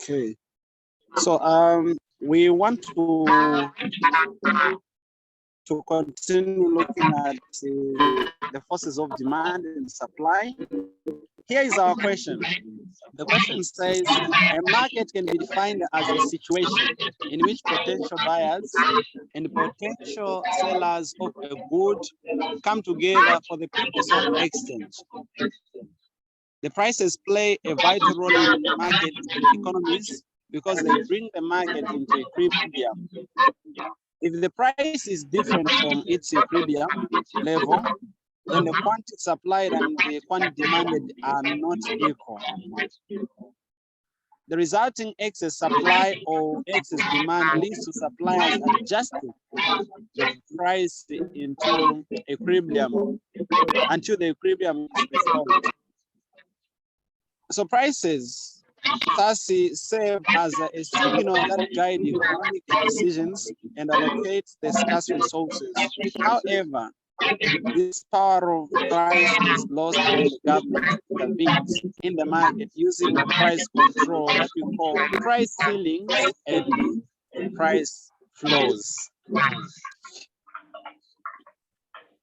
Okay. So we want to continue looking at the forces of demand and supply. Here is our question. The question says, a market can be defined as a situation in which potential buyers and potential sellers of a good come together for the purpose of exchange. The prices play a vital role in market and economies because they bring the market into equilibrium. If the price is different from its equilibrium level, then the quantity supplied and the quantity demanded are not equal. The resulting excess supply or excess demand leads to suppliers adjusting the price into equilibrium until the equilibrium is restored. So prices thus serve as a signal that guides economic decisions and allocates the scarce resources. However, this power of price is lost when the government intervenes in the market using price control that we call price ceilings and price floors.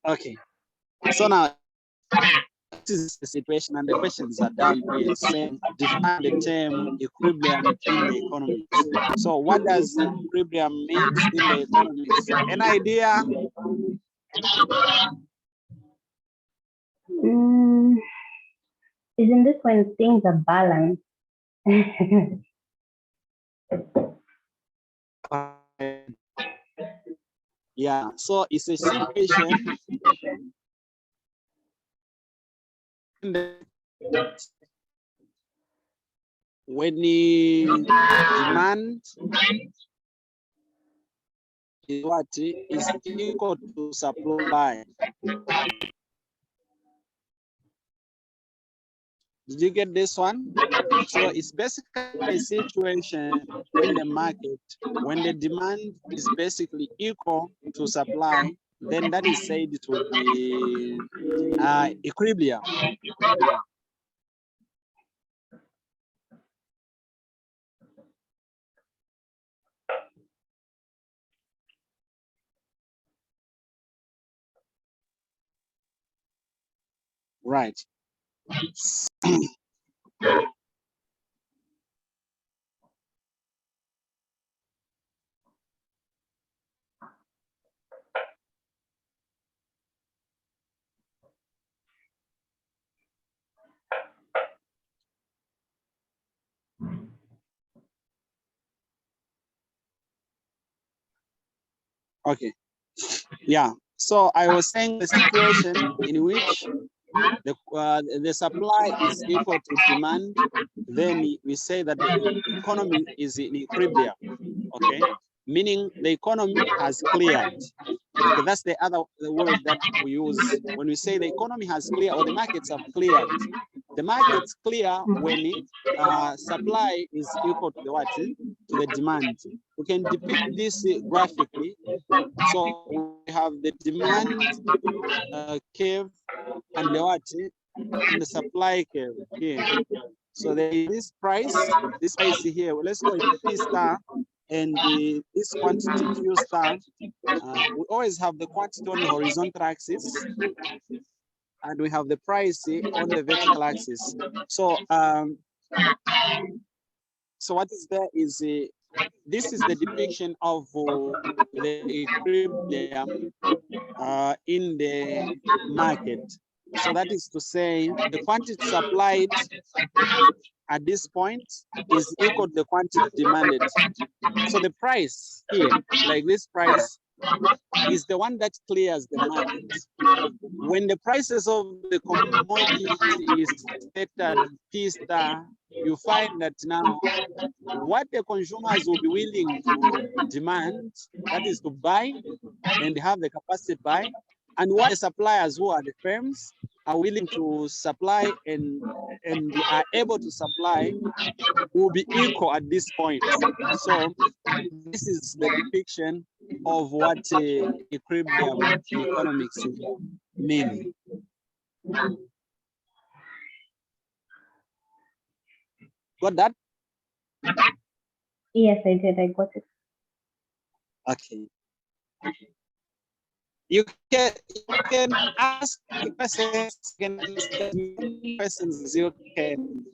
Okay, so now this is the situation, and the questions are down here saying define the term equilibrium in the economy. So what does equilibrium mean in the economy? An idea? Isn't this when things are balanced? Yeah, so it's a situation when the demand is what is equal to supply. Did you get this one? So it's basically a situation in the market when the demand is basically equal to supply, then that is said to be equilibrium. Right. Okay. Yeah. So I was saying the situation in which the supply is equal to demand, then we say that the economy is in equilibrium. Okay, meaning the economy has cleared. Okay, that's the word that we use when we say the economy has cleared or the markets have cleared. The markets clear when supply is equal to the what? To the demand. We can depict this graphically. So we have the demand curve and the what? And the supply curve here. So there is this price here. Well, let's go to P star and this quantity Q star. We always have the quantity on the horizontal axis, and we have the price on the vertical axis. So, so what is there is this is the depiction of the equilibrium in the market. So that is to say, the quantity supplied at this point is equal to the quantity demanded. So the price here, like this price, is the one that clears the market. When the prices of the commodity is set at P star, you find that now what the consumers will be willing to demand, that is to buy and have the capacity to buy, and what the suppliers, who are the firms, are willing to supply and are able to supply, will be equal at this point. So this is the depiction of what equilibrium in economics means. Got that? Yes, I did. I got it. Okay. You can ask questions. You can ask as many questions as you can.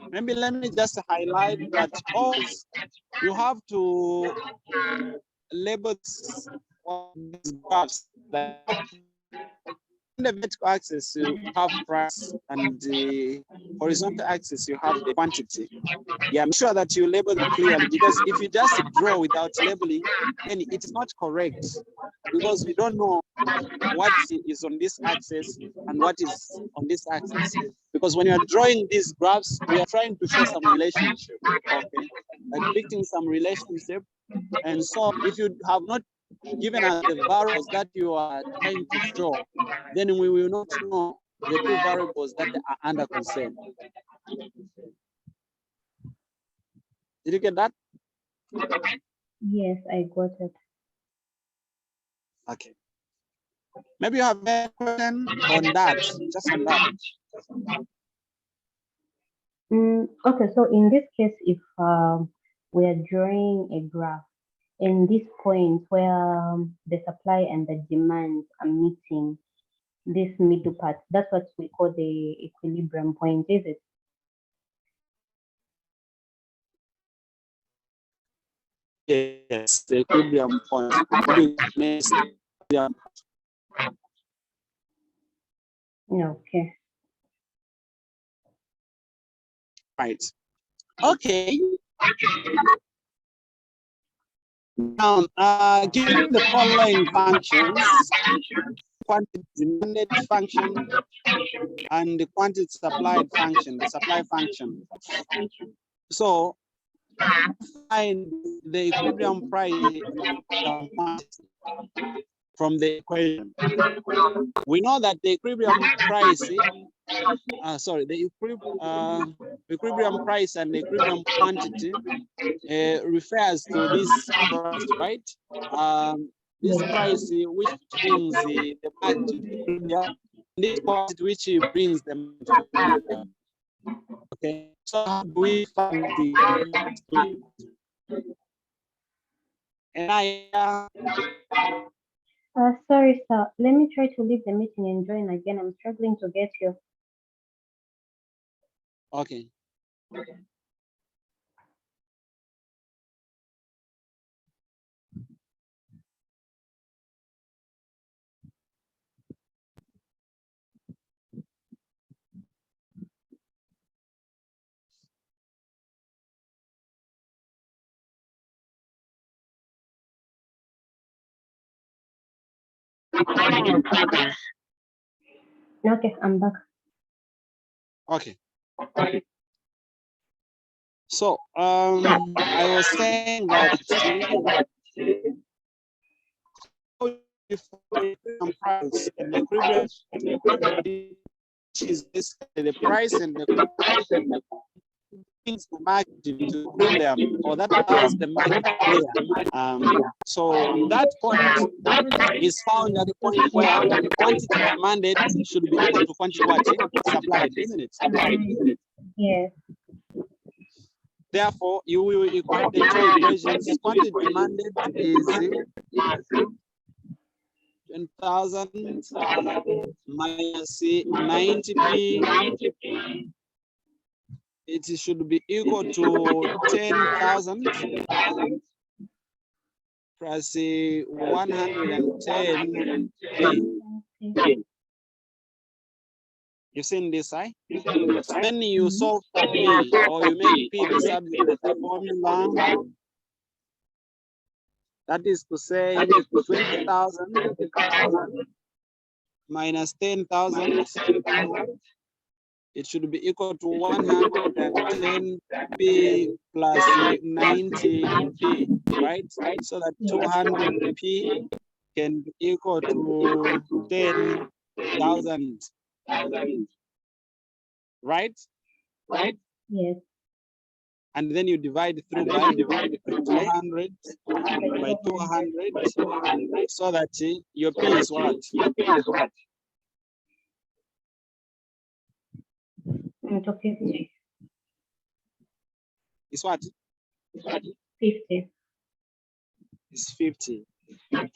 Maybe let me just highlight that also you have to label these graphs. That in the vertical axis you have price, and the horizontal axis you have the quantity. Yeah, make sure that you label them clearly, because if you just draw without labeling, then it is not correct, because we don't know what is on this axis and what is on this axis. Because when you're drawing these graphs, we are trying to show some relationship, okay, like depicting some relationship. And so if you have not given us the variables that you are trying to show, then we will not know the two variables that are under concern. Did you get that? Yes, I got it. Okay. Maybe you have a question on that, just on that. Okay, so in this case, if we are drawing a graph, in this point where the supply and the demand are meeting, this middle part, that's what we call the equilibrium point, is it? Yes, the equilibrium point. Okay. Right. Okay. Now, given the following functions, quantity demanded function and the quantity supplied function, the supply function. So, find the equilibrium price and quantity from the equation. We know that the equilibrium price, the equilibrium price and the equilibrium quantity refers to this product, right? This price which brings the market to equilibrium, this quantity which brings the market to equilibrium. Okay, so how do we find the Sorry, sir. Let me try to leave the meeting and join again. I'm struggling to get you. Okay. Okay, I'm back. Okay. So I was saying that price and the equilibrium is basically the price and the brings the market to equilibrium, or that allows the market to clear. So that point is found at the point where quantity demanded should be equal to quantity what? Supplied, isn't it? Yes. Therefore, you will equate the two equations. Quantity demanded is 10,000 minus 90p. It should be equal to 10,000 plus 110p. You've seen this, right? Then you solve for P, or you make P the subject of the formula. That is to say 20,000 minus 10,000. It should be equal to 110p plus 90p, right? So that 200p can be equal to 10,000. Right? Yes. And then you divide through by 200 by 200, so that your P is what? To 50. It's what? 50. It's 50. Yes.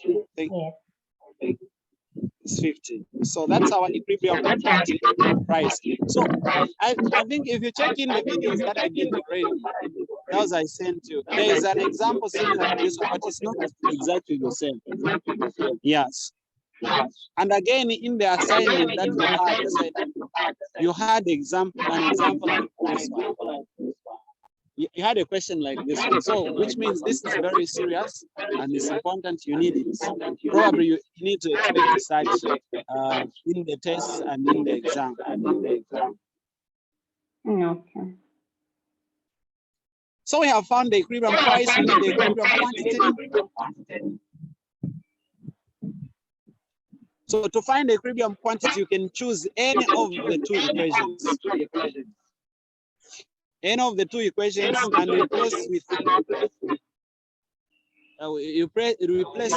It's 50. So that's our equilibrium price. So I think if you check in the videos that I did already, those I sent you, there is an example similar to this one, but it's not exactly the same. Yes. And again, in the assignment that you had an example like this one. You had a question like this one. So which means this is very serious and it's important. You need it. Probably you need to expect such in the test and in the exam. Okay. So we have found the equilibrium price, we need the equilibrium quantity. So to find the equilibrium quantity, you can choose any of the two equations. Any of the two equations and replace with replace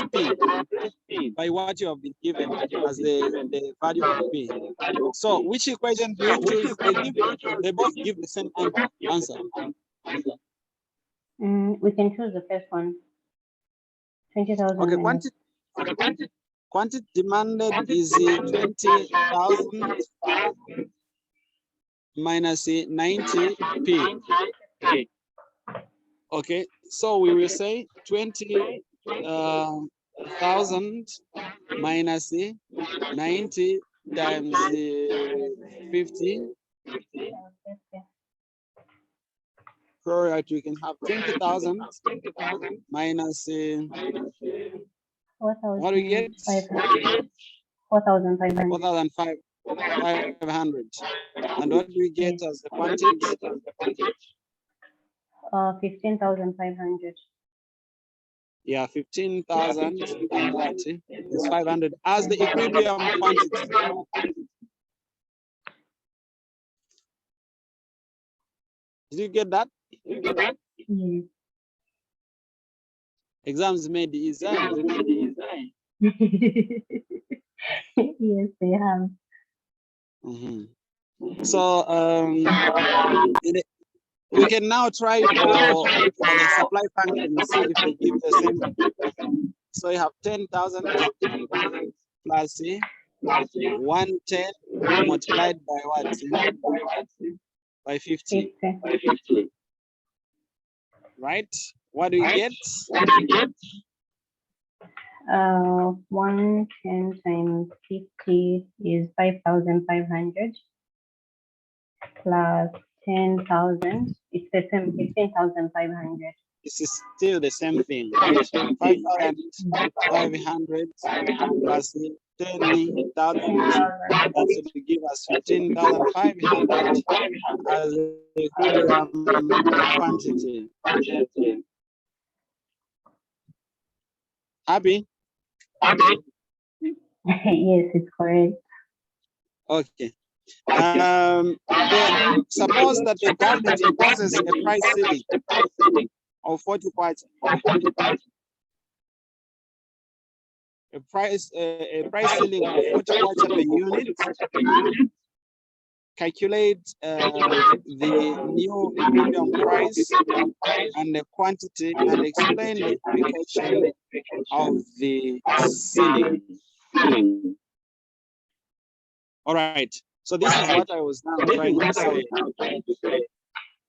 P by what you have been given as the value of P. So which equation do you choose? They both give the same answer. We can choose the first one. 20,000. Okay, quantity demanded is 20,000 minus 90p. Okay, so we will say 20,000 minus 90 times 50. Correct, we can have 20,000 minus what do we get? 4,500. 4,500. And what do we get as the quantity? 15,500. Yeah, 15,000 and what is 500 as the equilibrium quantity. Did you get that? Yes. Exams made easy. Yes, they have. So we can now try for the supply function and see if they give the same. So you have 10,000 plus 110 multiplied by what? By 50. Right? What do you get? 110 times 50 is 5,500 plus 10,000. It's the same, 15,500. This is still the same thing, right? 5,500 plus 10,000. That should give us 15,500 as the equilibrium quantity. Happy? Yes, it's correct. Okay. Then suppose that the government imposes a price ceiling of 40 kwacha. A price ceiling of 40 kwacha per unit. Calculate the new equilibrium price and the quantity and explain the application of the ceiling. All right. So this is what I was now trying to say.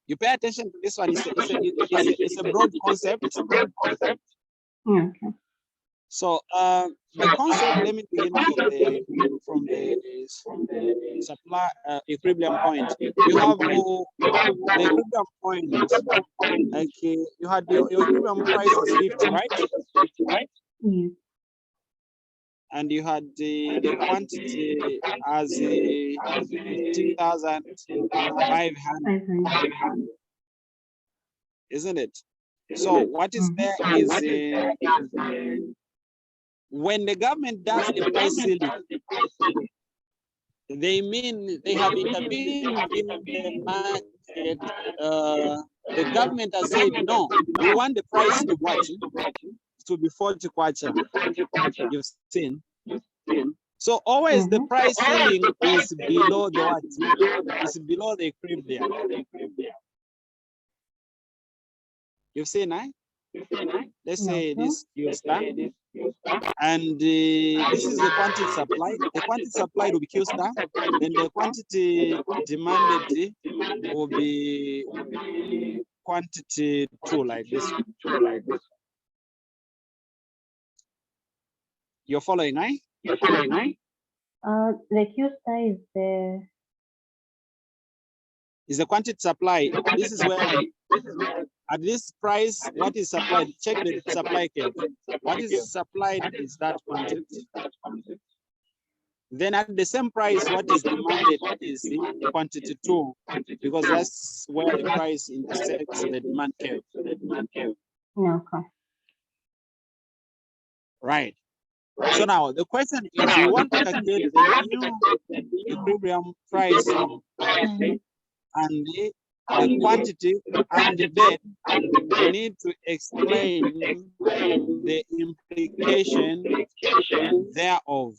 You pay attention to this one. It's a broad concept. Okay. So the concept, let me begin from the supply equilibrium point. You have the equilibrium point, like you had your equilibrium price as 50, right? Yeah. And you had the quantity as 15,500, isn't it? So what is there is when the government does a price ceiling, they mean they have intervened in the market. The government has said, no, we want the price to what? To be 40 kwacha. You've seen. So always the price ceiling is below the what? It's below the equilibrium. You've seen, eh? Let's say this Q star, and this is the quantity supplied. The quantity supplied will be Q star, then the quantity demanded will be quantity 2, like this. You're following, eh? The Q star Is the quantity supply. This is where at this price, what is supplied? Check the supply curve. What is supplied is that quantity. Then at the same price, what is demanded is the quantity 2, because that's where the price intersects the demand curve. okay. Right. So now the question is, we want to calculate the new equilibrium price and the quantity, and then we need to explain the implication thereof.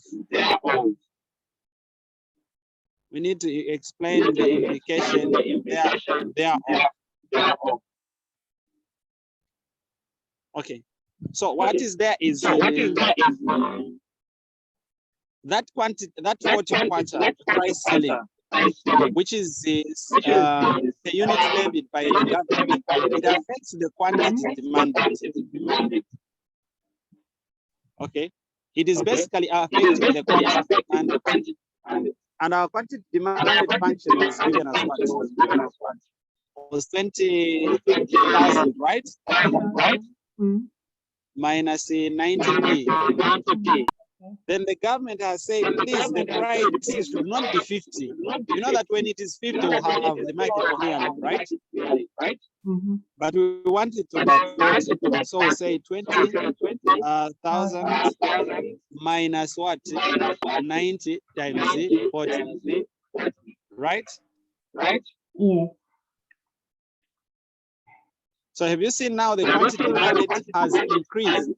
We need to explain the implication thereof. Okay. So what is there is that quantity, that horticulture price ceiling, which is the unit levied by the government. It affects the quantity demanded. Okay, it is basically affecting the quantity demanded, and our quantity demanded function was given as what? Was 20,000, right? Minus 90p. Then the government has said, please, the price should not be 50. You know that when it is 50, we'll have the market clearing, right? But we want it to be 40. So we say 20,000 minus what? 90 times 40. Right? Yeah. So have you seen now the quantity demanded has increased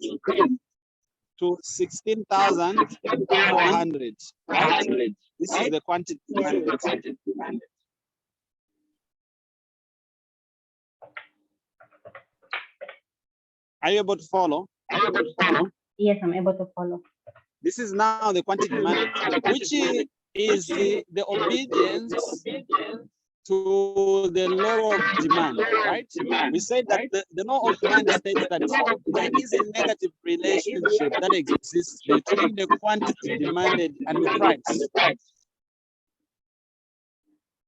to 16,400, right? This is the quantity demanded. Are you able to follow? Yes, I'm able to follow. This is now the quantity demanded, which is the obedience to the law of demand, right? We said that the law of demand states that there is a negative relationship that exists between the quantity demanded and the price.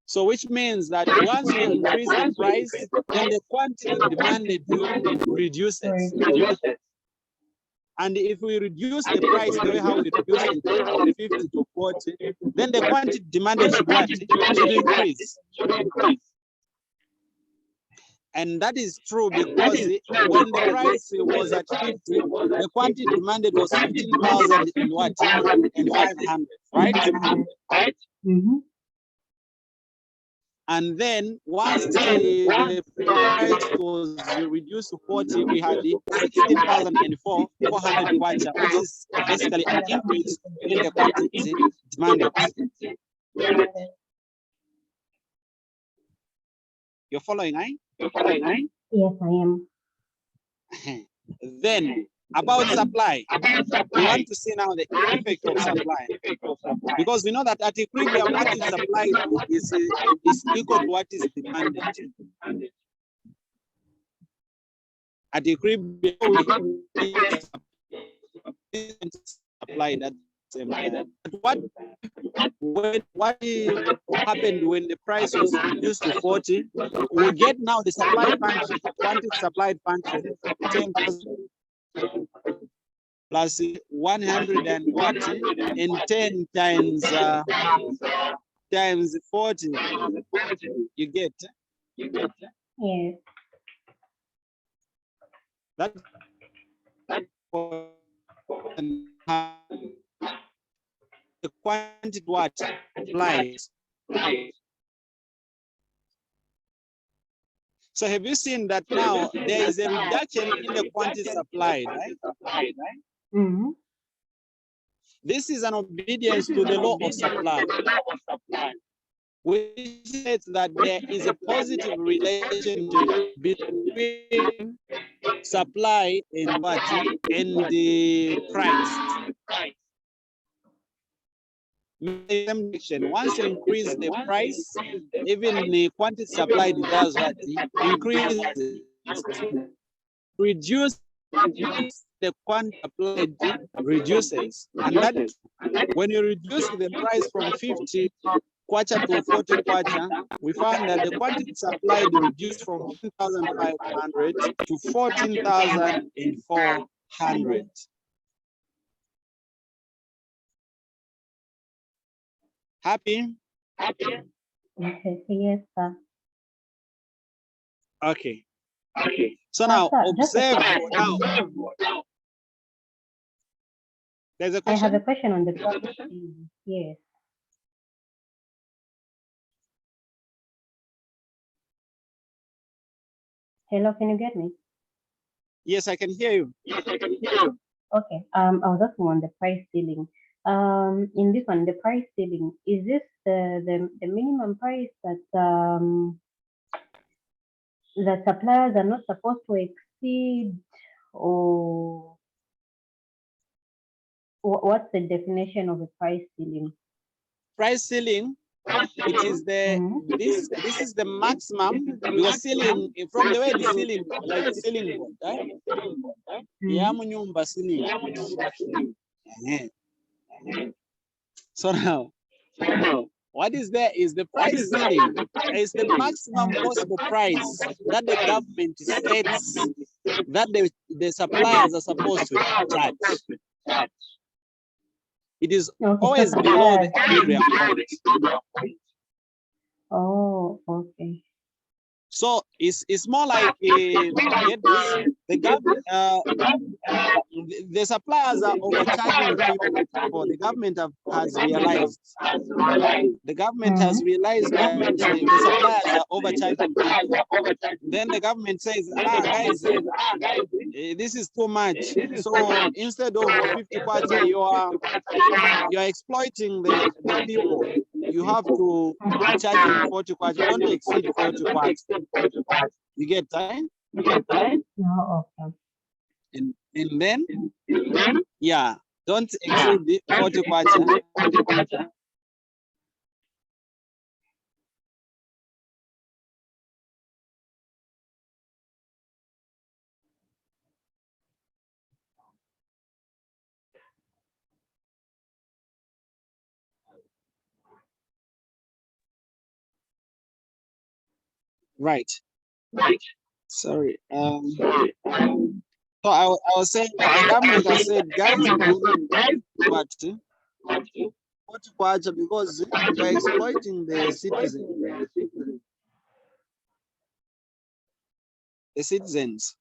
So which means that once we increase the price, then the quantity demanded reduces. And if we reduce the price the way how we reduce it from 50 to 40, then the quantity demanded should what? Should increase. And that is true because when the price was at 50, the quantity demanded was 15,000 and what? And 500, right? And then once the price was reduced to 40, we had the 16,400 kwacha, which is basically an increase in the quantity demanded. You're following, eh? Yes, I am. Then about supply, we want to see now the effect of supply, because we know that at equilibrium, what is supplied is equal to what is demanded. At equilibrium, supplied at the same time. But what happened when the price was reduced to 40? We get now the supply function, quantity supplied function, 10,000 plus 100 and what? And 10 times times 40. You get? Yes. That's the quantity what applies. So have you seen that now there is a reduction in the quantity supplied, right? This is an obedience to the law of supply, which says that there is a positive relationship between supply and what? And the price. Once you increase the price, even the quantity supplied does what? Increases. Reduce the quantity supplied reduces. And that when you reduce the price from 50 kwacha to 40 kwacha, we found that the quantity supplied reduced from 10,500 to 14,400. Happy? Yes, sir. Okay. So now observe now. There's a question. I have a question on the topic. Yes. Hello, can you get me? Yes, I can hear you. Okay. I was asking on the price ceiling. In this one, the price ceiling, is this the minimum price that that suppliers are not supposed to exceed, or what's the definition of a price ceiling? Price ceiling, it is the this is the maximum, because ceiling, from the way the ceiling, like ceiling board, right? Yeah, munyumba ceiling. So now, what is there is the price ceiling. It's the maximum possible price that the government sets that the suppliers are supposed to charge. It is always below the equilibrium point. Oh, okay. So it's more like get this, the government, the suppliers are overcharging people. The government has realized. The government has realized that the suppliers are overcharging people. Then the government says, guys, this is too much. So instead of 50 kwacha, you are exploiting the people. You have to charge them 40 kwacha. Don't exceed 40 kwacha. You get that? No, okay. And then, yeah, don't exceed the 40 kwacha. Right. Sorry. So I was saying that the government has said, guys, but 40 kwacha, because you are exploiting the citizens. The citizens.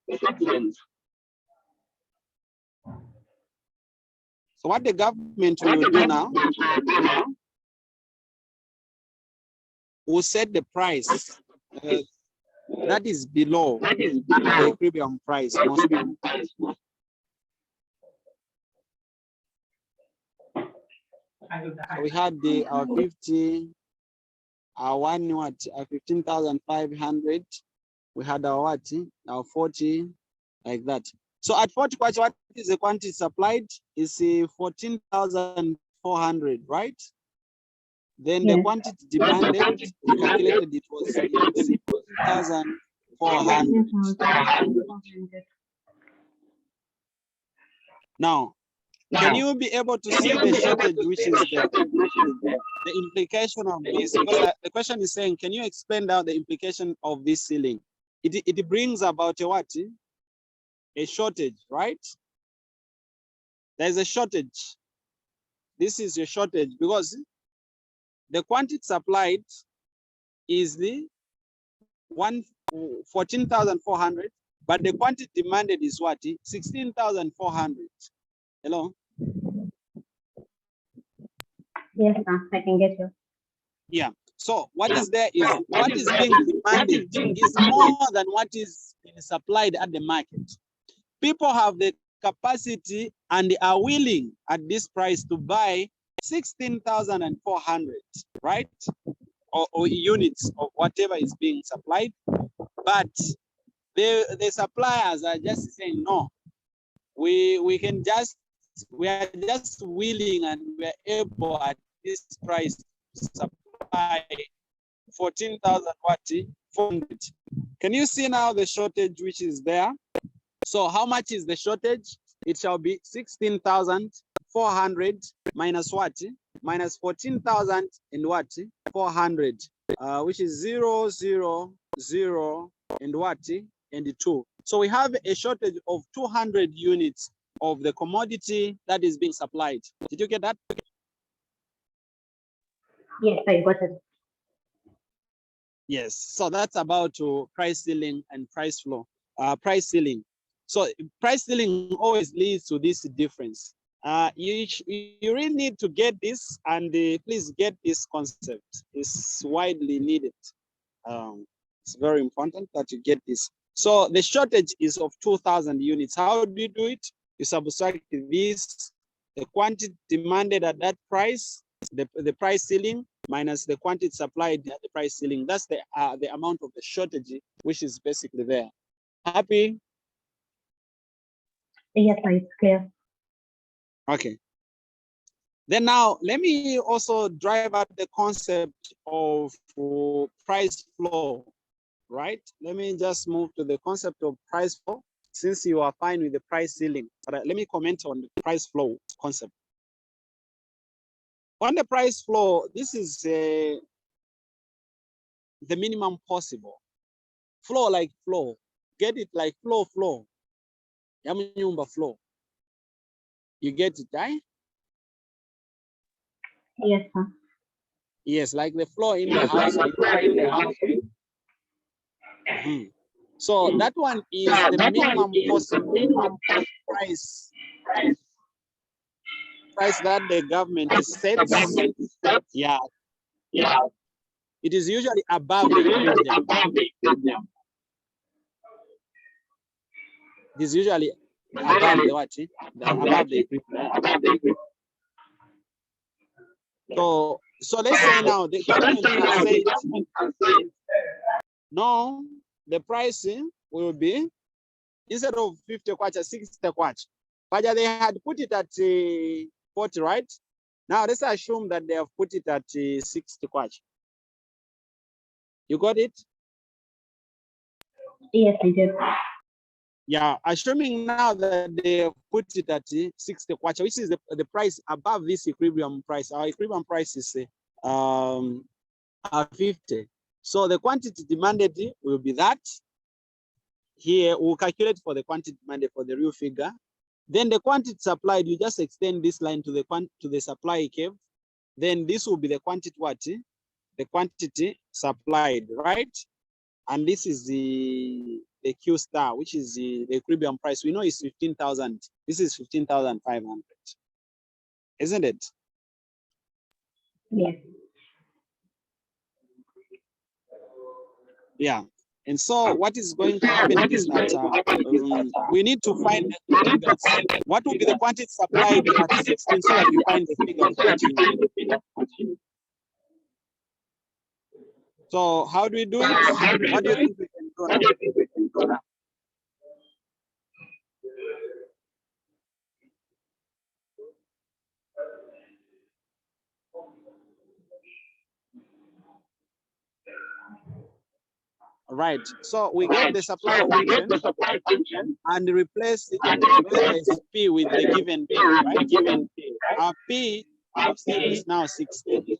So what the government will do now, will set the price that is below the equilibrium price. So we had our 50, our 15,500. We had our 40, like that. So at 40 kwacha, what is the quantity supplied? Is 14,400, right? Then the quantity demanded, we calculated it was 14,400. Now, can you be able to see the shortage, which is the implication of this? Because the question is saying, can you expand out the implication of this ceiling? It brings about a what? A shortage, right? There's a shortage. This is a shortage because the quantity supplied is the 14,400, but the quantity demanded is what? 16,400. Hello? Yes, I can get you. Yeah. So what is there is what is being demanded is more than what is being supplied at the market. People have the capacity and are willing at this price to buy 16,400, right? Or units of whatever is being supplied. But the suppliers are just saying, no, we are just willing and we are able at this price to supply 14,400. Can you see now the shortage which is there? So how much is the shortage? It shall be 16,400 minus what? Minus 14,000 and what? 400, which is 0, 0, 0, and what? And 2. So we have a shortage of 200 units of the commodity that is being supplied. Did you get that? Yes, I got it. Yes. So that's about price ceiling and price floor. Price ceiling. So price ceiling always leads to this difference. You really need to get this, and please get this concept. It's widely needed. It's very important that you get this. So the shortage is of 2,000 units. How do you do it? You subtract this, the quantity demanded at that price, the price ceiling, minus the quantity supplied at the price ceiling. That's the amount of the shortage, which is basically there. Happy? Yes, it's clear. Okay. Then now, let me also drive out the concept of price flow, right? Let me just move to the concept of price flow, since you are fine with the price ceiling. But let me comment on the price flow concept. On the price flow, this is the minimum possible. Flow like flow. Get it like flow, flow. Yamnyumba flow. You get it, right? Yes, sir. Yes, like the flow in the house. So that one is the minimum possible price that the government sets. Yeah. It is usually above the equilibrium. It is usually above the what? Above the equilibrium. So let's say now the government has said, no, the pricing will be, instead of 50 kwacha, 60 kwacha. But they had put it at 40, right? Now let's assume that they have put it at 60 kwacha. You got it? Yes, I did. Yeah, assuming now that they have put it at 60 kwacha, which is the price above this equilibrium price. Our equilibrium price is 50. So the quantity demanded will be that. Here we'll calculate for the quantity demanded for the real figure. Then the quantity supplied, you just extend this line to the supply curve. Then this will be the quantity what? The quantity supplied, right? And this is the Q star, which is the equilibrium price. We know it's 15,000. This is 15,500, isn't it? Yes. Yeah. And so what is going to happen is that we need to find the figures. What will be the quantity supplied at 16 so that we find the figure to continue? So how do we do it? What do you think we can do now? All right, so we get the supply function and replace it as P with the given P, right? Our P is now 60.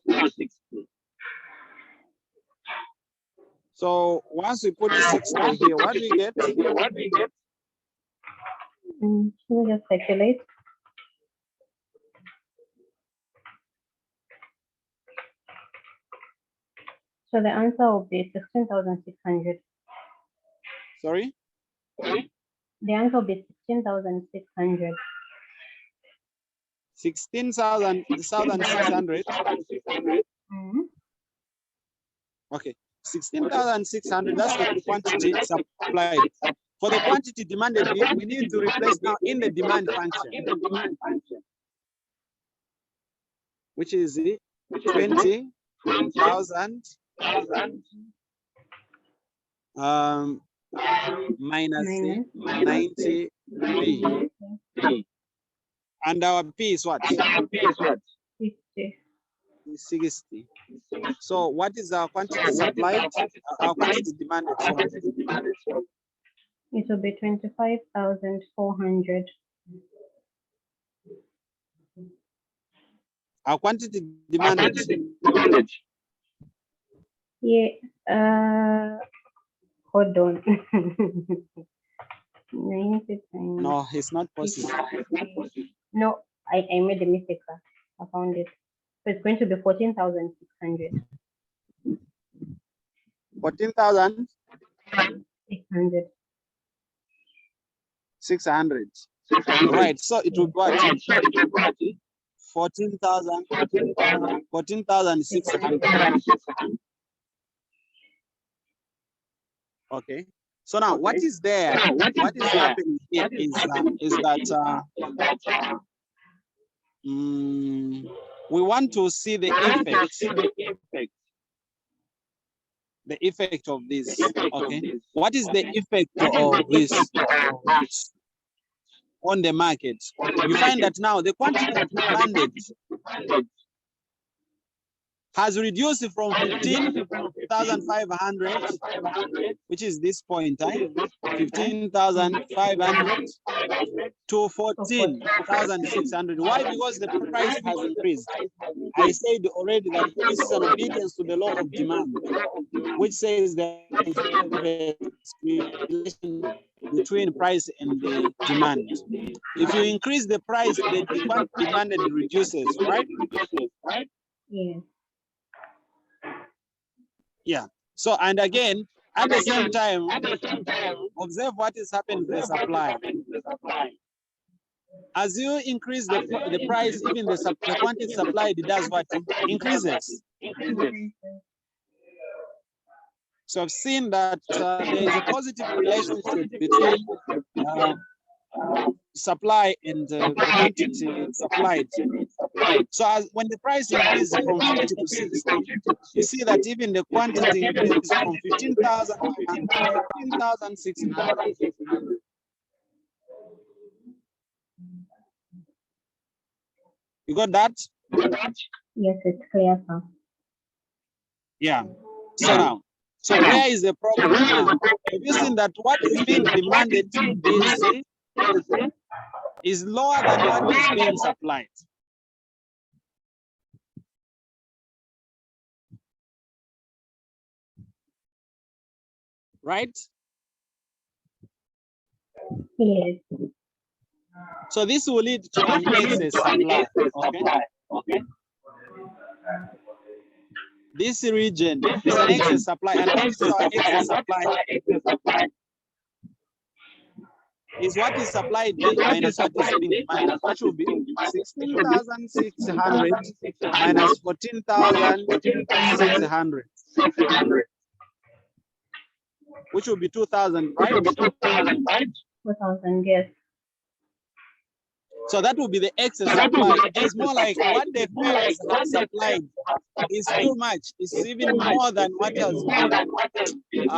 So once we put the 60 here, what do we get? Let me just calculate. So the answer will be 16,600. Sorry? The answer will be 16,600. 16,600. Okay, 16,600, that's the quantity supplied. For the quantity demanded, we need to replace now in the demand function, which is 20,000 minus 90 P. And our P is what? 60. So what is our quantity supplied? Our quantity demanded. It will be 25,400. Our quantity demanded. Yeah. Hold on. 90 times. No, it's not possible. No, I made a mistake. I found it. So it's going to be 14,600. 14,000. 600. Right. So it would what? 14,600. Okay. So now, what is there? What is happening here is that we want to see the effect of this. Okay. What is the effect of this on the market? You find that now the quantity demanded has reduced from 15,500, which is this point, 15,500 to 14,600. Why? Because the price has increased. I said already that this is an obedience to the law of demand, which says that relation between price and the demand. If you increase the price, the quantity demanded reduces, right? Yeah. Yeah. So, and again, at the same time, observe what is happening to the supply. As you increase the price, even the quantity supplied does what? Increases. So I've seen that there is a positive relationship between supply and the quantity supplied. So when the price increases from 50 to 60, you see that even the quantity increases from 15,000 to 15,600. You got that? Yes, it's clear, sir. Yeah. So now, so where is the problem now? Have you seen that what is being demanded is lower than what is being supplied? Right? Yes. So this will lead to an excess supply. Okay. This region is an excess supply, and what is our excess supply? Is what is supplied minus what is being demanded, which will be 16,600 minus 14,600, which will be 2,000, right? 2,000, yes. So that will be the excess supply. It's more like what the fields have supplied is too much. It's even more than what has been,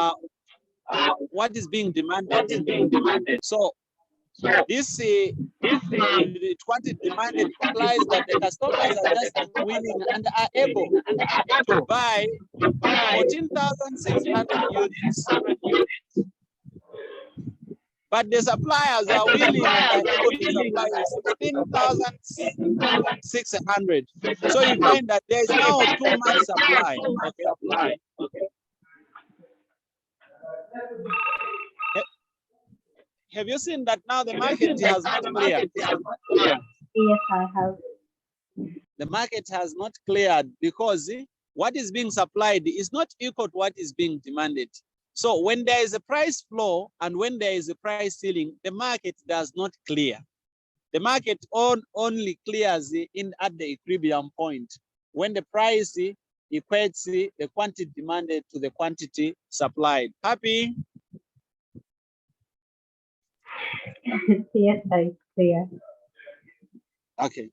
what is being demanded. So this quantity demanded implies that the customers are just willing and are able to buy 14,600 units. But the suppliers are willing and are able to supply 16,600. So you find that there is now too much supply. Okay. Have you seen that now the market has not cleared? Yes, I have. The market has not cleared because what is being supplied is not equal to what is being demanded. So when there is a price floor and when there is a price ceiling, the market does not clear. The market only clears at the equilibrium point when the price equates the quantity demanded to the quantity supplied. Happy? Yes, that is clear. Okay.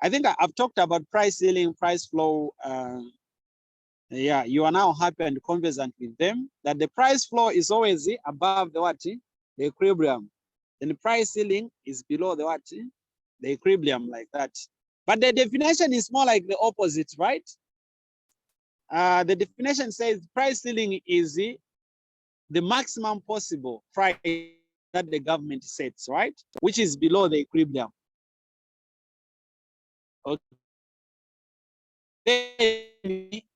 I think I've talked about price ceiling, price floor. Yeah, you are now happy and conversant with them that the price floor is always above the what? The equilibrium. Then the price ceiling is below the what? The equilibrium, like that. But the definition is more like the opposite, right? The definition says price ceiling is the maximum possible price that the government sets, right? Which is below the equilibrium. Okay.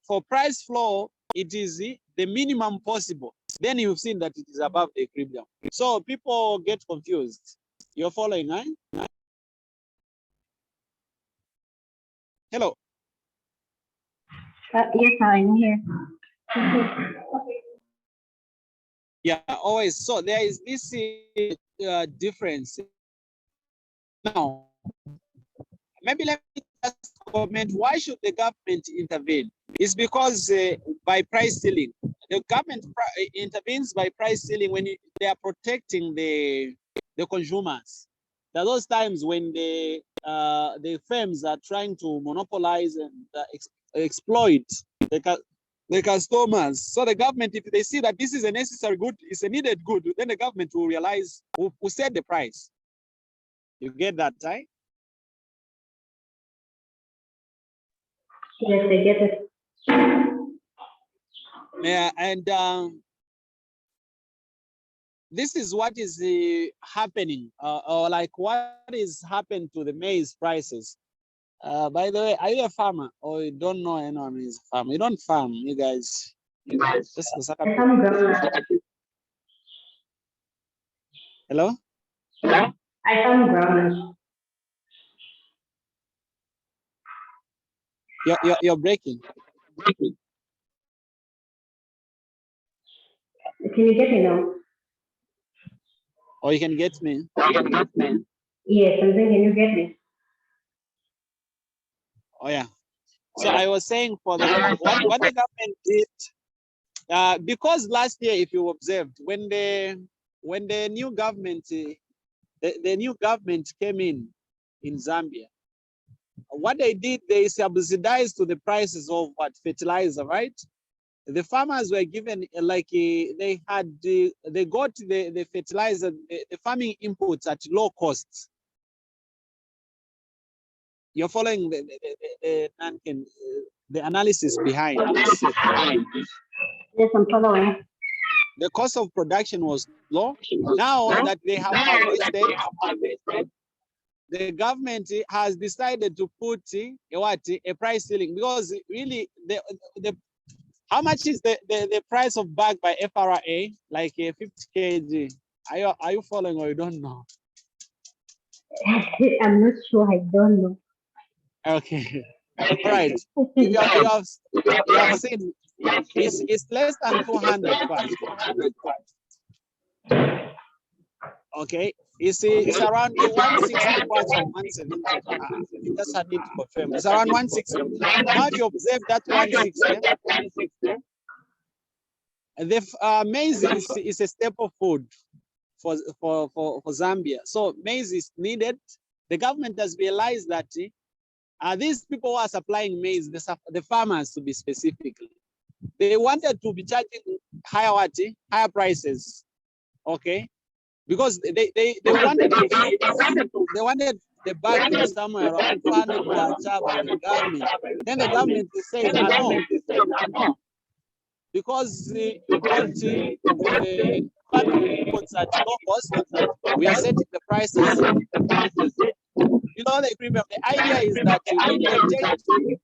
For price floor, it is the minimum possible. Then you've seen that it is above the equilibrium. So people get confused. You're following, right? Hello. Yes, I'm here. Yeah, always. So there is this difference. Now, maybe let me just comment. Why should the government intervene? It's because by price ceiling, the government intervenes by price ceiling when they are protecting the consumers. There are those times when the firms are trying to monopolize and exploit the customers. So the government, if they see that this is a necessary good, it's a needed good, then the government will realize who set the price. You get that, right? Yes, I get it. Yeah, and this is what is happening, or like what is happening to the maize prices. By the way, are you a farmer or you don't know anyone who is a farmer? You don't farm, you guys. Just the I come ground. Hello? I come ground. You're breaking. Can you get me now? Or you can get me. Yes, I'm saying, can you get me? Oh yeah. So I was saying for the what the government did, because last year, if you observed, when the new government the new government came in Zambia, what they did, they subsidized to the prices of what fertilizer, right? The farmers were given like they got the fertilizer, the farming inputs at low cost. You're following the analysis behind this. Yes, I'm following. The cost of production was low. Now that they have harvested, the government has decided to put a price ceiling, because really the how much is the price of bag by FRA? Like 50 kg. Are you following or you don't know? I'm not sure. I don't know. Okay. All right. You have seen it's less than 200 first. Okay. It's around 160 parts or 170. You just need to confirm. It's around 160. Now, if you observe that 160, the maize is a staple food for Zambia. So maize is needed. The government has realized that these people who are supplying maize, the farmers to be specifically, they wanted to be charging higher prices. Okay. Because they wanted the bag to be somewhere around 200 kwacha by the government. Then the government says, no, because you got the farming inputs at low cost, we are setting the prices below the equilibrium. The idea is that we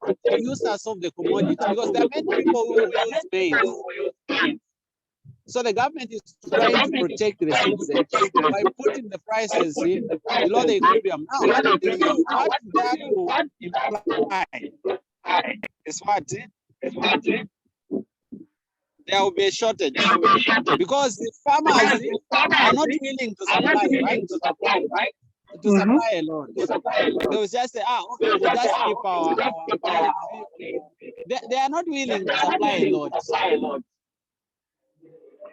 protect the users of the commodity, because there are many people who use maize. So the government is trying to protect the citizens by putting the prices below the equilibrium. Now, what that will imply is what? There will be a shortage, because the farmers are not willing to supply, right? To supply a lot. They will just say, okay, we'll just keep our price. They are not willing to supply a lot.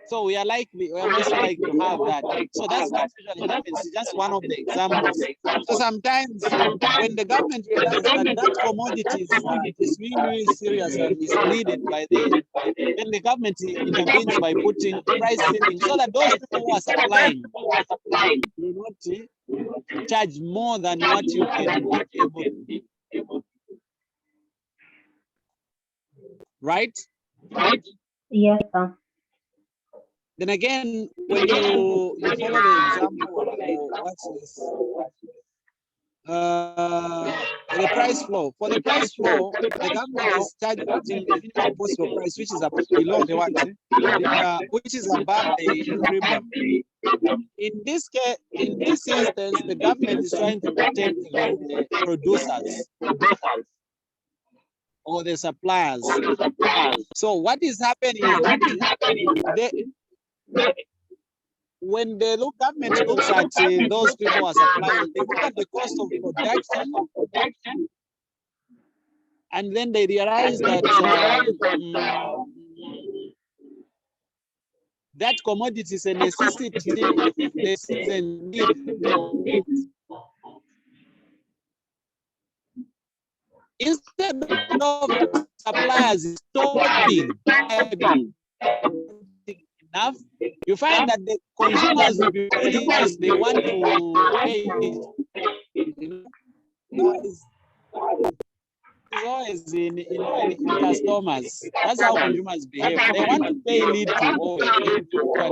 So we are most likely to have that. So that's what usually happens. It's just one of the examples. So sometimes when the government realizes that that commodity is really, really serious and misleaded by then the government intervenes by putting price ceiling so that those people who are supplying will not charge more than what you can be able to. Right? Yes, sir. Then again, when you follow the example for what's this? The price floor. For the price floor, the government is charging the minimum possible price, which is below the what? Which is above the equilibrium. In this case, in this instance, the government is trying to protect the producers or the suppliers. So what is happening is that when the government looks at those people who are supplying, they look at the cost of production, and then they realize that that commodity is a necessity, the citizen need. Instead of suppliers stopping enough, you find that the consumers will be because they want to pay. It's always in customers. That's how consumers behave. They want to pay lead to oil.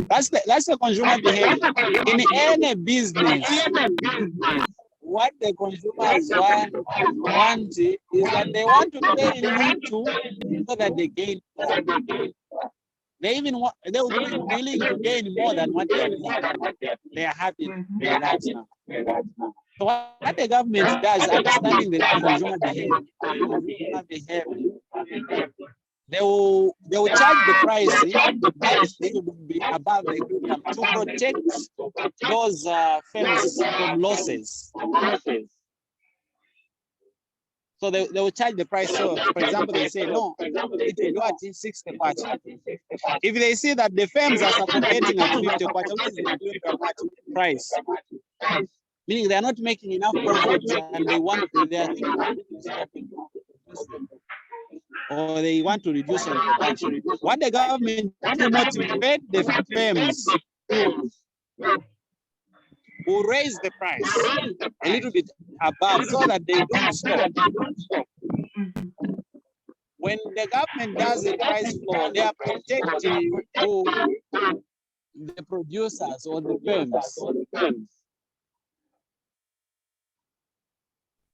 That's the consumer behavior. In any business, what the consumers want is that they want to pay little so that they gain more. They will be willing to gain more than what they are having that now. So what the government does, understanding the consumer behavior, they will charge the price that should be above the equilibrium to protect those firms from losses. So they will charge the price. So, for example, they say, no, it will go at 60 kwacha. If they see that the firms are suffocating at 50 kwacha, which is the equilibrium price, meaning they are not making enough profits and they are thinking of stopping, or they want to reduce on production. What the government to motivate the firms will raise the price a little bit above so that they don't stop. When the government does a price floor, they are protecting the producers or the firms.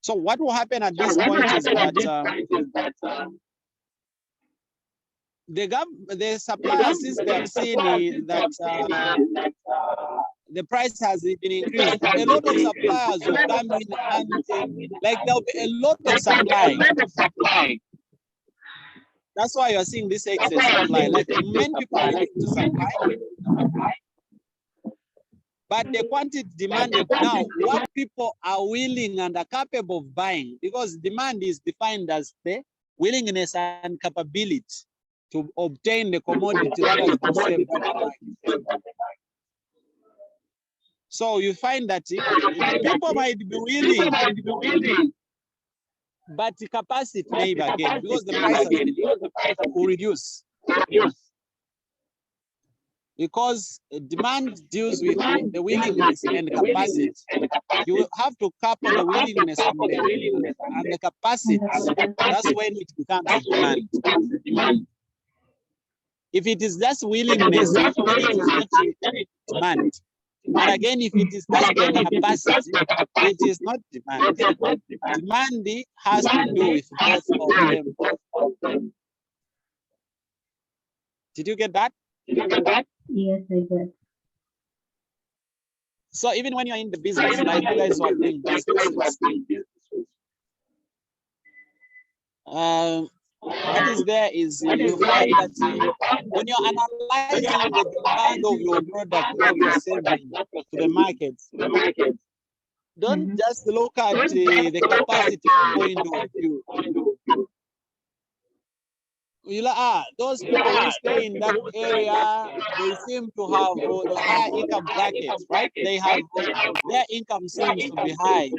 So what will happen at this point is that the suppliers, since they have seen that the price has been increased, a lot of suppliers will come in and like there'll be a lot of supply. That's why you're seeing this excess supply. Like many people are willing to supply, but the quantity demanded now, what people are willing and are capable of buying, because demand is defined as the willingness and capability to obtain the commodity that has been saved by the market. So you find that people might be willing, but the capacity maybe again, because the price will reduce. Because demand deals with the willingness and capacity. You have to couple the willingness and the capacity. That's when it becomes demand. If it is just willingness, then it is not demand. And again, if it is just the capacity, it is not demand. Demand has to do with both of them. Did you get that? Yes, I did. So even when you're in the business, like you guys were doing businesses, what is there is you find that when you're analyzing the demand of your product that you're selling to the market, don't just look at the capacity point of view. those people who stay in that area, they seem to have the higher income brackets, right? They have their income seems to be high.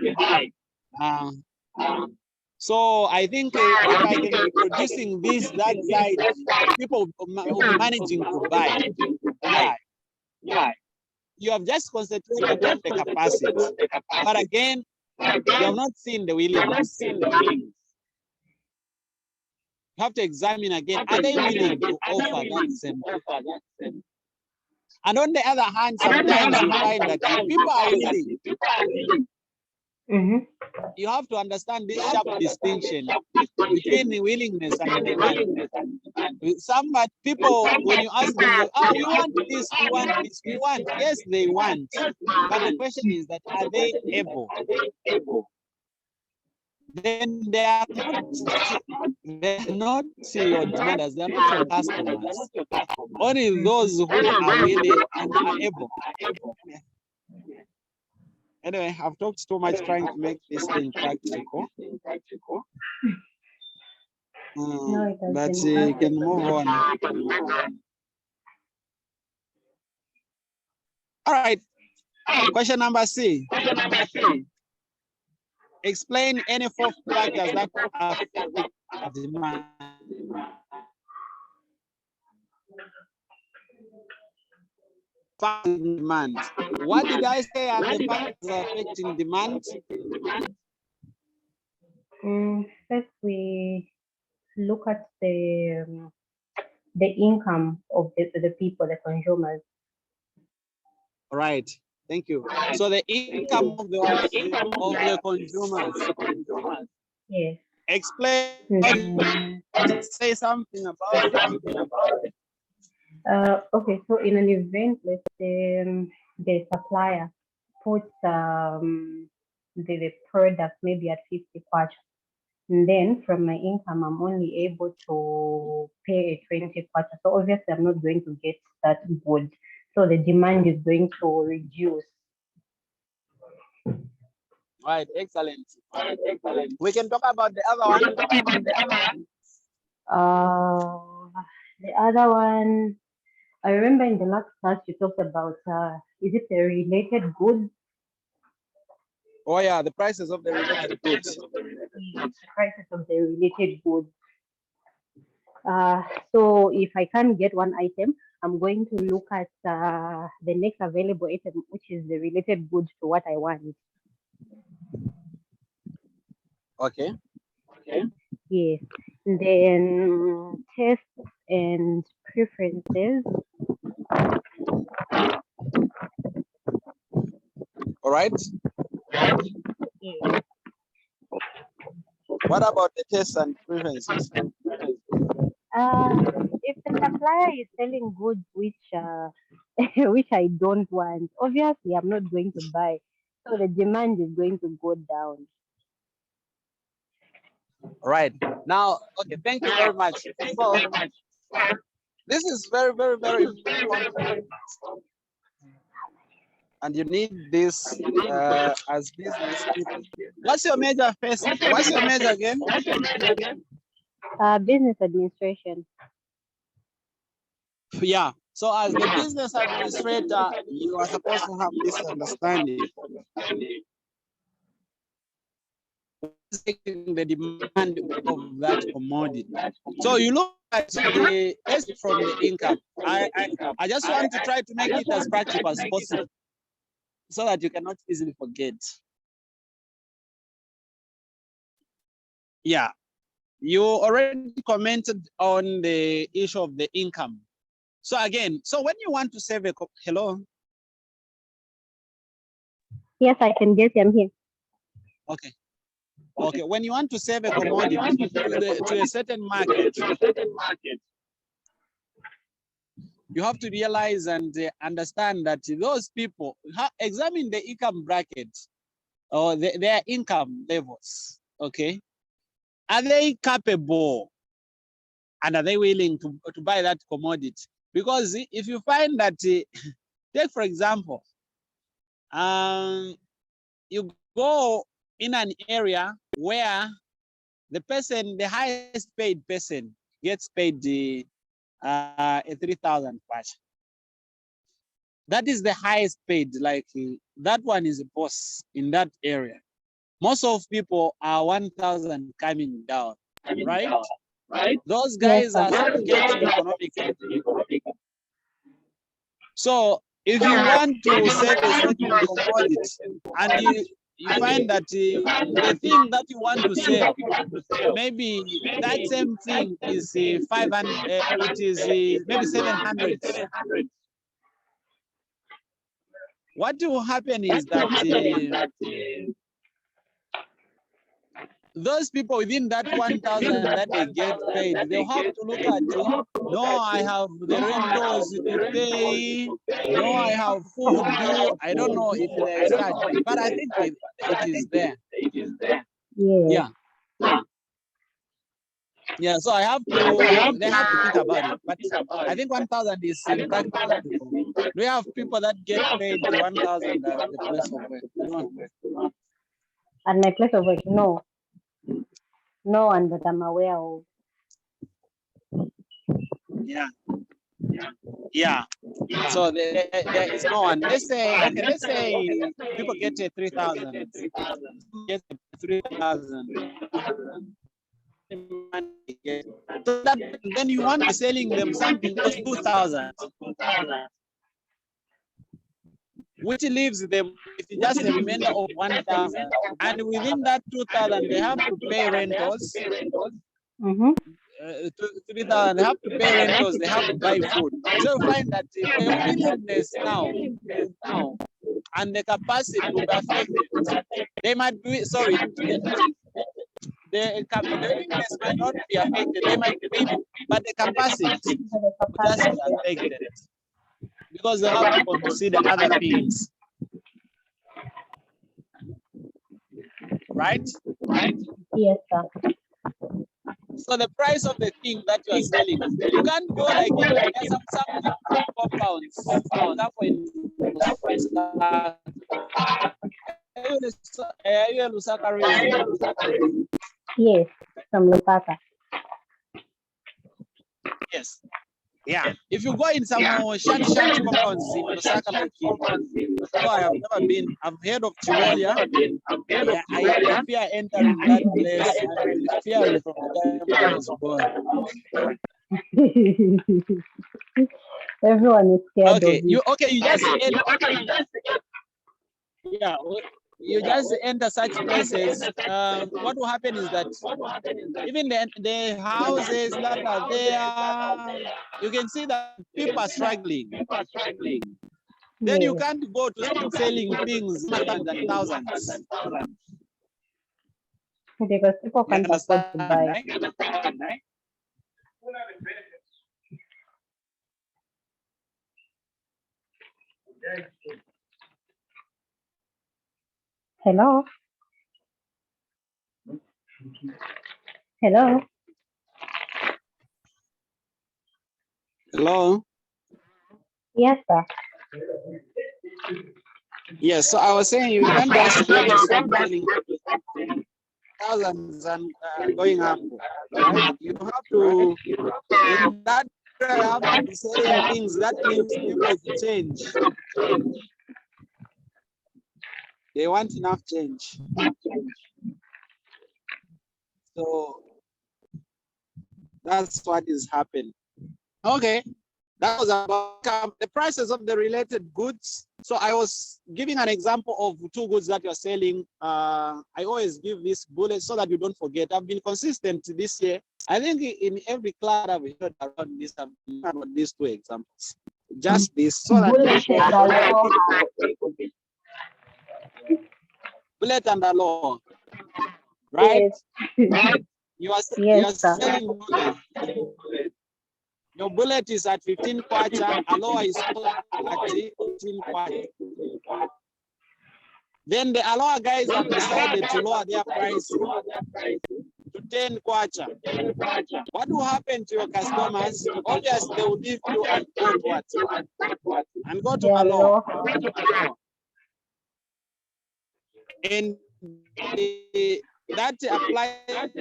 So I think if I can be producing this, that side, people will be managing to buy. Yeah. You have just concentrated on the capacity, but again, you have not seen the willingness. You have to examine again, are they willing to offer that same? And on the other hand, sometimes you find that if people are willing, you have to understand this sharp distinction between the willingness and demand. Some people, when you ask them, we want this, we want this, we want. Yes, they want. But the question is that, are they able? Then they are not your demanders, they are not your customers. Only those who are willing and are able. Anyway, I've talked too much trying to make this thing practical. But you can move on. All right. Question number C. Explain any four factors that affect demand. Demand. What did I say are the factors affecting demand? First, we look at the income of the people, the consumers. All right. Thank you. So the income of the consumers. Yes. Explain. Say something about it. Okay, so in an event, let's say the supplier puts the product maybe at 50 kwacha, and then from my income, I'm only able to pay a 20 kwacha. So obviously, I'm not going to get that good. So the demand is going to reduce. Right, excellent. We can talk about the other one. The other one, I remember in the last class you talked about, is it the related goods? Oh yeah, the prices of the related goods. Prices of the related goods. So if I can't get one item, I'm going to look at the next available item, which is the related goods to what I want. Okay. Yes. Then tastes and preferences. All right. Yes. What about the tastes and preferences? If the supplier is selling goods which which I don't want, obviously I'm not going to buy. So the demand is going to go down. All right. Now, okay, thank you very much. So, this is very, very, very important. And you need this as business people. What's your major first? What's your major again? Business administration. Yeah. So as the business administrator, you are supposed to have this understanding. The demand of that commodity. So you look at the test from the income. I just want to try to make it as practical as possible so that you cannot easily forget. Yeah, you already commented on the issue of the income. So again, so when you want to save a hello. Yes, I can get them here. Okay. Okay, when you want to save a commodity to a certain market, you have to realize and understand that those people examine the income brackets or their income levels. Okay, are they capable and are they willing to buy that commodity? Because if you find that, take for example, you go in an area where the highest paid person gets paid a 3,000 kwacha. That is the highest paid. Like that one is a boss in that area. Most of people are 1,000 coming down, right? Those guys are suffocating economically. So if you want to sell a certain commodity and you find that the thing that you want to sell, maybe that same thing is 500, it is maybe 700. What will happen is that those people within that 1,000 that they get paid, they'll have to look at it. No, I have the rentals to pay. No, I have food due. I don't know if there is such, but I think it is there. Yeah. Yeah, so they have to think about it. But I think 1,000 is impractical. We have people that get paid 1,000 at the place of work. No. At my place of work, no. No one that I'm aware of. Yeah. So there is no one. Let's say people get 3,000. Get 3,000. So that then you want to be selling them something for 2,000, which leaves them with just a remainder of 1,000. And within that 2,000, they have to pay rentals. 3,000, they have to pay rentals, they have to buy food. So you find that the willingness now and the capacity to be affected. They might be, sorry, the willingness might not be affected, they might be, but the capacity will just be affected because they have to consider other things. Right? Yes, sir. So the price of the thing that you are selling, you can't go like there's some compounds. For example, in Lusaka region. Yes, from Lusaka. Yes. Yeah. If you go in some shanty compounds in Lusaka, like so I have never been. I've heard of Chiwelia. Yeah, I fear entering that place and fearing from the time I was born. Everyone is scared Okay, of you. You just yeah. You just enter such places. What will happen is that even the houses that are there, you can see that people are struggling. Then you can't go to start selling things and thousands. Because people can't afford to buy. Right? Hello? Hello? Hello? Yes, sir. Yes, so I was saying you can't just go to start selling thousands and going up. Right? You have to, in that, you have to be selling things that leaves people with change. They want enough change. So that's what is happening. Okay, that was about the prices of the related goods. So I was giving an example of two goods that you're selling. I always give this bullet so that you don't forget. I've been consistent this year. I think in every class I've heard around this, I've been about these two examples. Just this, so that bullet and the law, right? Yes. You are Yes, sir. selling bullet. Your bullet is at 15 kwacha, Aloha is at 15 kwacha. Then the Aloha guys have decided to lower their price to 10 kwacha. What will happen to your customers? Obviously, they will leave you and go to what? And go to Aloha. And that applies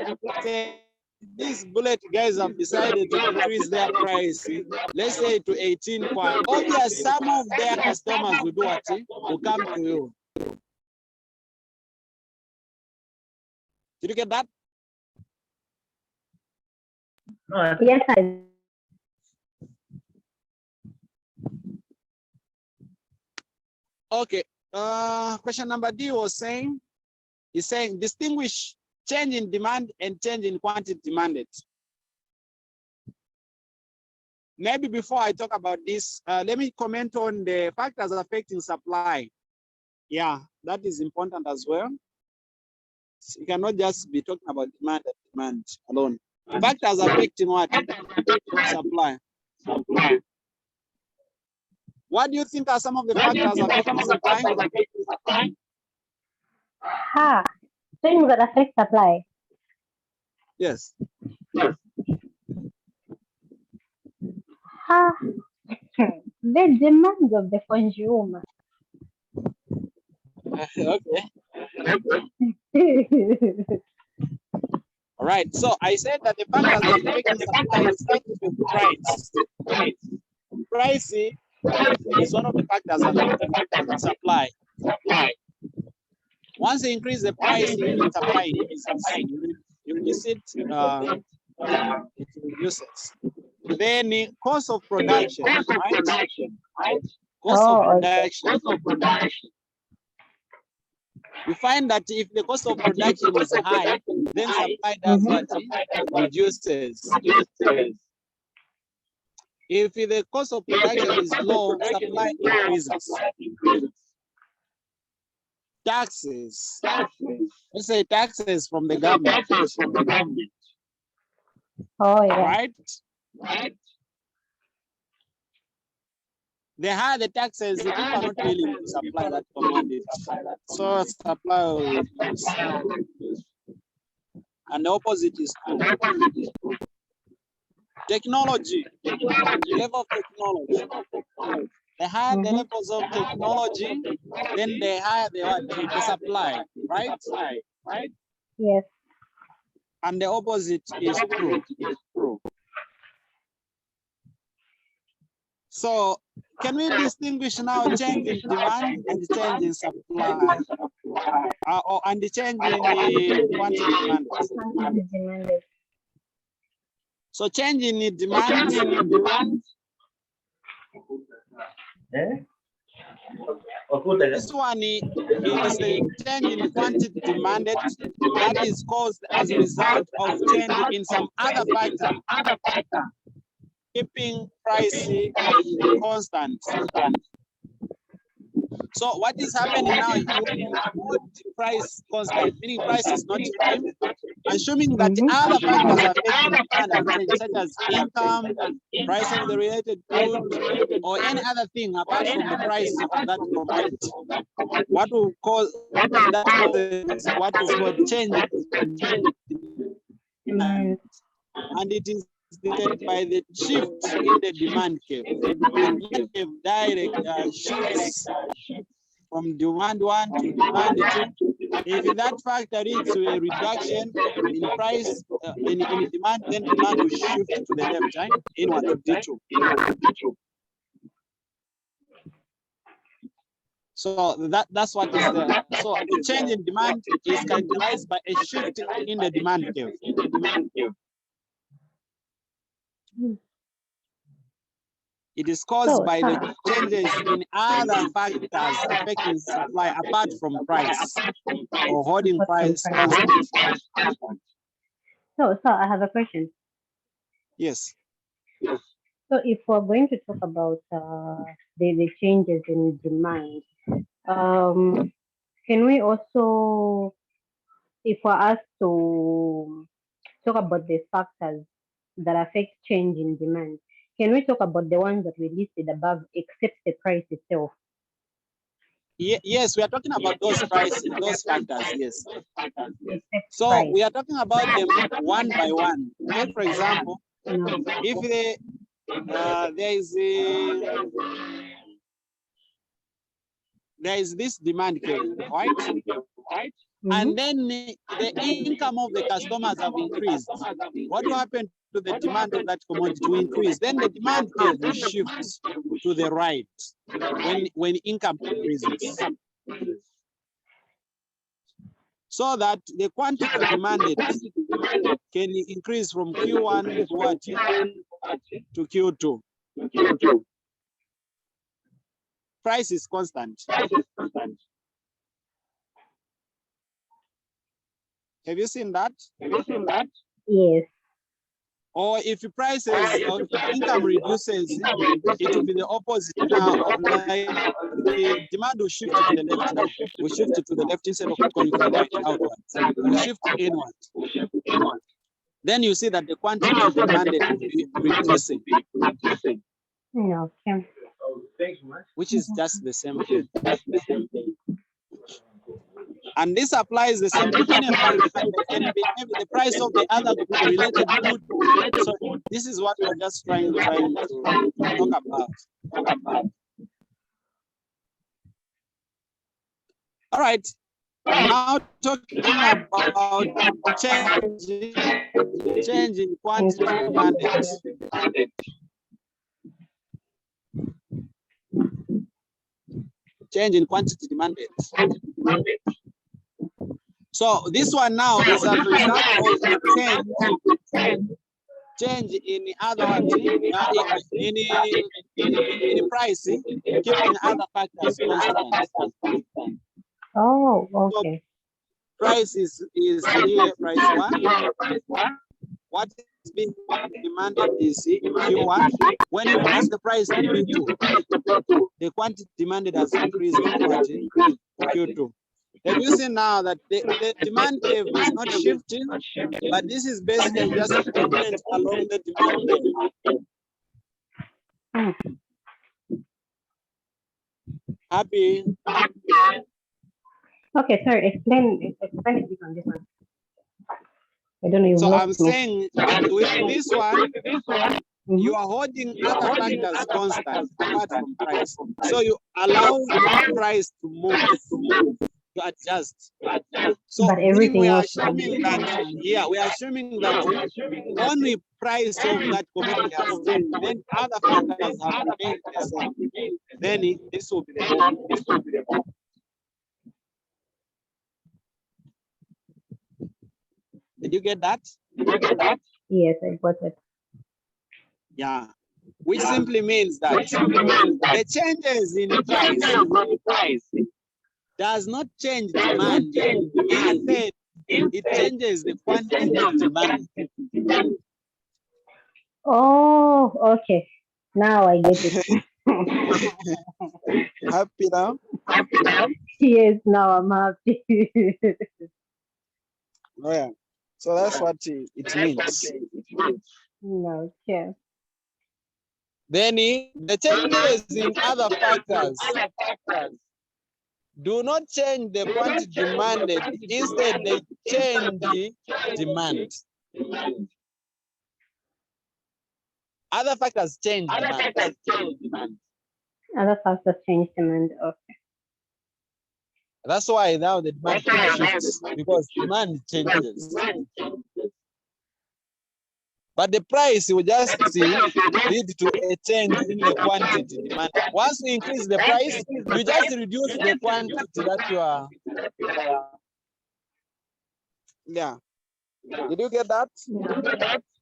these bullet guys have decided to increase their price, let's say to 18 kwa, obviously some of their customers will do what? Will come to you. Did you get that? No. Yes, I. Okay. Question number D was saying, is saying distinguish change in demand and change in quantity demanded. Maybe before I talk about this, let me comment on the factors affecting supply. Yeah, that is important as well. So you cannot just be talking about demand and demand alone. Factors affecting what? Supply. What do you think are some of the factors affecting supply? Things that affect supply. Yes. The demands of the consumer. Okay. All right. So I said that the factors affecting supply start with price. Price is one of the factors affecting supply. Once you increase the price in supply, you reduce it, it reduces. Then the cost of production, right? Cost of production. We find that if the cost of production is high, then supply does what? Reduces. If the cost of production is low, supply increases. Taxes. Let's say taxes from the government. Oh, yeah. Right? The higher the taxes, the people are not willing to supply that commodity. So supply will reduce. And the opposite is true. Technology, level of technology. The higher the levels of technology, then the higher the supply, right? Yes. And the opposite is true. So can we distinguish now change in demand and change in supply? And the change in the quantity demanded? So change in the demand. This one is a change in quantity demanded that is caused as a result of change in some other factor, keeping price constant. So what is happening now? You put price constant, meaning price is not changing, assuming that other factors affecting demand have changed, such as income, price of the related good, or any other thing apart from the price of that commodity. What will cause that? What is called change in demand, and it is dictated by the shift in the demand curve. The demand curve direct shifts from demand 1 to demand 2. If that factor leads to a reduction in price in demand, then demand will shift to the left, right? Inward to D2. So that's what is there. So the change in demand is characterized by a shift in the demand curve. It is caused by the changes in other factors affecting supply apart from price or holding price constant. So I have a question. Yes. So if we're going to talk about the changes in demand, can we also, if we're asked to talk about the factors that affect change in demand, can we talk about the ones that we listed above except the price itself? Yes, we are talking about those prices, those factors, yes. So we are talking about them one by one. Take for example, if there is this demand curve, right? and then the income of the customers have increased, what will happen to the demand of that commodity to increase? Then the demand curve will shift to the right when income increases, so that the quantity demanded can increase from Q1 to what? To Q2. Price is constant. Have you seen that? Yes. Or if prices or if income reduces, it will be the opposite now of like the demand will shift to the left now. We shift it to the left instead of going to the right outwards. We shift inwards. Then you see that the quantity demanded will be reducing, Okay. which is just the same thing. And this applies the same thing in a factory. There can be maybe the price of the other related good. So this is what we're just trying to talk about. All right. Now talking about change in quantity demanded. Change in quantity demanded. So this one now is a result of the change in other in price, keeping other factors constant. Oh, okay. So price is here, price one. What is being demanded is Q1. When you increase the price to Q2, the quantity demanded has increased to Q2. Have you seen now that the demand curve is not shifting, but this is basically just a movement along the demand curve. Happy? Okay, sorry, explain it on this one. I don't know. So I'm saying with this one, you are holding other factors constant apart from price. So you allow price to move, to adjust. So but everything we are else assuming that, we are assuming that only price of that commodity has changed, then other factors have remained the same. Then this will be the move. Did you get that? Yes, I got it. Yeah, which simply means that the changes in price does not change demand. Instead, it changes the quantity demanded. Oh, okay. Now I get it. Happy now? Yes, now I'm happy. Oh, yeah. So that's what it means. Okay. Then the changes in other factors do not change the quantity demanded. Instead, they change demand. Other factors change demand. Other factors change demand. Okay. That's why now the demand shifts, because demand changes. But the price will just lead to a change in the quantity demand. Once you increase the price, you just reduce the quantity that you are. Yeah. Did you get that?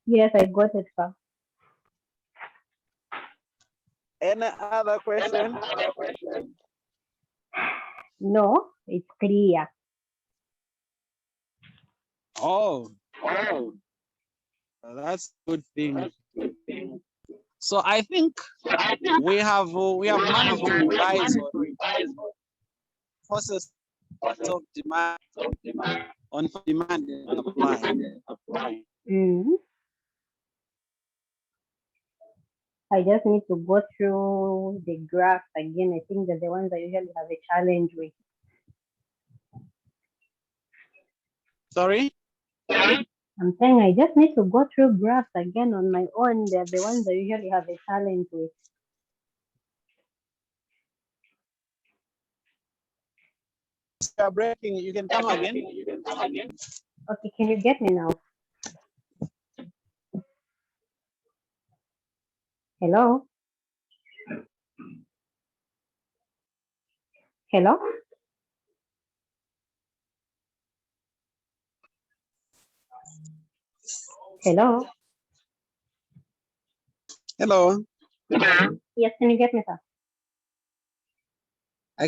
Yes, I got it, sir. Any other question? No, it's clear. Oh, that's a good thing. So I think we have managed to revise process of demand on demand and supply. I just need to go through the graphs again. I think they're the ones I usually have a challenge with. Sorry? I'm saying I just need to go through graphs again on my own. They're the ones I usually have a challenge with. you are breaking, you can come again. Okay, can you get me now? Hello? Hello? Hello? Hello. Yes, can you get me, sir?